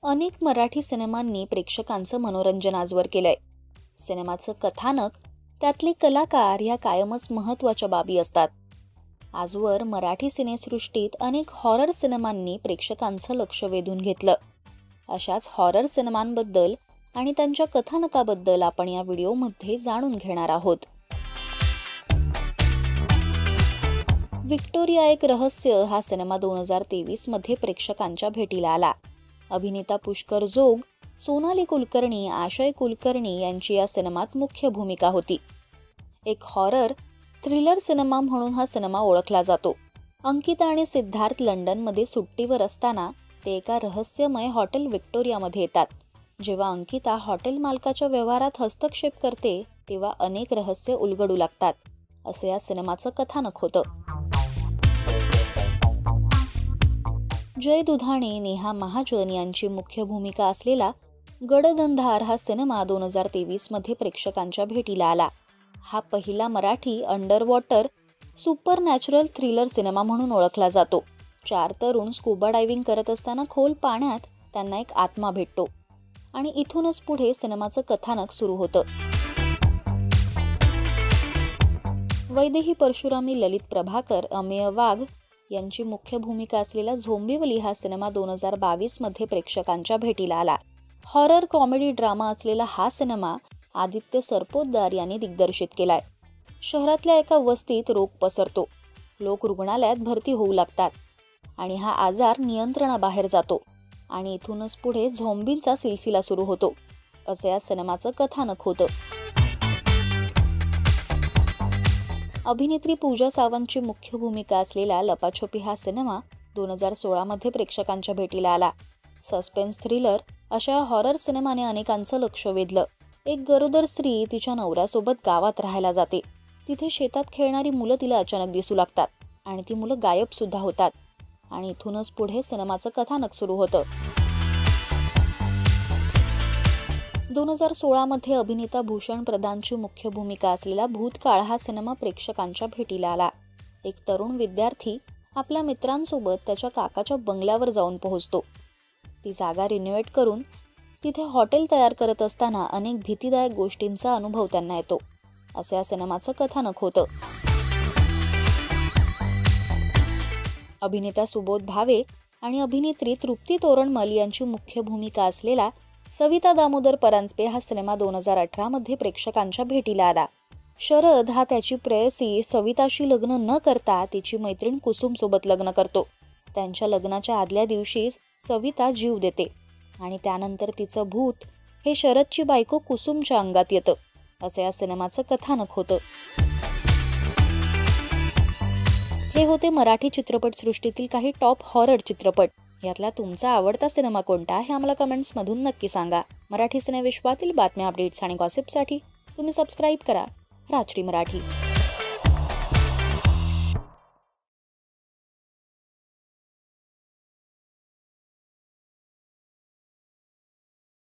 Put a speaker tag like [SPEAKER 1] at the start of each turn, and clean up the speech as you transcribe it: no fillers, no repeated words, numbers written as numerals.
[SPEAKER 1] अनेक मराठी सिनेमांनी प्रेक्षकांचं मनोरंजन आजवर केलंय. सिनेमाचं कथानक, त्यातले कलाकार ह्या कायमच महत्त्वाच्या बाबी असतात. आजवर मराठी सिनेसृष्टीत अनेक हॉरर सिनेमांनी प्रेक्षकांचं लक्ष वेधून घेतलं. अशाच हॉरर सिनेमांबद्दल आणि त्यांच्या कथानकाबद्दल आपण या व्हिडिओमध्ये जाणून घेणार आहोत. व्हिक्टोरिया एक रहस्य हा सिनेमा 2023 मध्ये प्रेक्षकांच्या भेटीला आला. अभिनेता पुष्कर जोग, सोनाली कुलकर्णी, आशय कुलकर्णी यांची या सिनेमात मुख्य भूमिका होती. एक हॉरर थ्रिलर सिनेमा म्हणून हा सिनेमा ओळखला जातो. अंकिता आणि सिद्धार्थ लंडनमध्ये सुट्टीवर असताना ते एका रहस्यमय हॉटेल व्हिक्टोरियामध्ये येतात. जेव्हा अंकिता हॉटेल मालकाच्या व्यवहारात हस्तक्षेप करते तेव्हा अनेक रहस्य उलगडू लागतात, असे या सिनेमाचं कथानक होतं. जय दुधाणे, नेहा महाजन यांची मुख्य भूमिका असलेला गडदंधार हा सिनेमा 2023 मध्ये प्रेक्षकांच्या भेटीला आला. हा पहिला Marathi under water super natural thriller cinema म्हणून ओळखला जातो. 4 तरुण स्कूबा डायव्हिंग करत असताना खोल पाण्यात त्यांना एक आत्मा भेटतो आणि इथूनच पुढे सिनेमाचं कथानक सुरू होतं. वैदेही परशुरामी, ललित प्रभाकर, अमेय वाघ यांची मुख्य भूमिका असलेला झोंबिवली हा सिनेमा 2022 मध्ये प्रेक्षकांच्या भेटीला आला. हॉरर कॉमेडी ड्रामा असलेला हा सिनेमा आदित्य सरपोतदार यांनी दिग्दर्शित केलाय. शहरातल्या एका वस्तीत रोग पसरतो. लोक रुग्णालयात भरती होऊ लागतात आणि हा आजार नियंत्रणाबाहेर जातो आणि इथूनच पुढे झॉम्बींचा सिलसिला सुरू होतो, असं या सिनेमाचं कथानक होतं. अभिनेत्री पूजा सावंतची मुख्य भूमिका असलेला लपाछपी हा सिनेमा 2016 मध्ये प्रेक्षकांच्या भेटीला आला. सस्पेन्स थ्रिलर अशा हॉरर सिनेमाने अनेकांचं लक्ष वेधलं. एक गरोदर स्त्री तिच्या नवऱ्यासोबत गावात राहायला जाते. तिथे शेतात खेळणारी मुलं तिला अचानक दिसू लागतात आणि ती मुलं गायब सुद्धा होतात आणि इथूनच पुढे सिनेमाचं कथानक सुरू होतं. 2016 मध्ये अभिनेता भूषण प्रधानची मुख्य भूमिका असलेला भूतकाळ हा सिनेमा प्रेक्षकांच्या भेटीला आला. एक तरुण विद्यार्थी आपल्या मित्रांसोबत त्याच्या काकाच्या बंगल्यावर जाऊन पोहोचतो. ती जागा रिनोव्हेट करून तिथे हॉटेल तयार करत असताना अनेक भीतीदायक गोष्टींचा अनुभव त्यांना येतो, असे या सिनेमाचं कथानक होतं. अभिनेता सुबोध भावे आणि अभिनेत्री तृप्ती तोरणमल यांची मुख्य भूमिका असलेला सविता दामोदर परांजपे हा सिनेमा 2018 मध्ये प्रेक्षकांच्या भेटीला आला. शरद हा त्याची प्रेयसी सविताशी लग्न न करता तिची मैत्रीण कुसुम सोबत लग्न करतो. त्यांच्या लग्नाच्या आदल्या दिवशी सविता जीव देते आणि त्यानंतर तिचं भूत हे शरदची बायको कुसुमच्या अंगात येतं, असं या सिनेमाचं कथानक होतं. हे होते मराठी चित्रपटसृष्टीतील काही टॉप हॉरर चित्रपट. यातला तुमचा आवडता सिनेमा कोणता हे आम्हाला कमेंट्समधून नक्की सांगा. मराठी सिनेविश्वातील बातम्या, अपडेट्स आणि गॉसिपसाठी तुम्ही सबस्क्राईब करा राजश्री मराठी.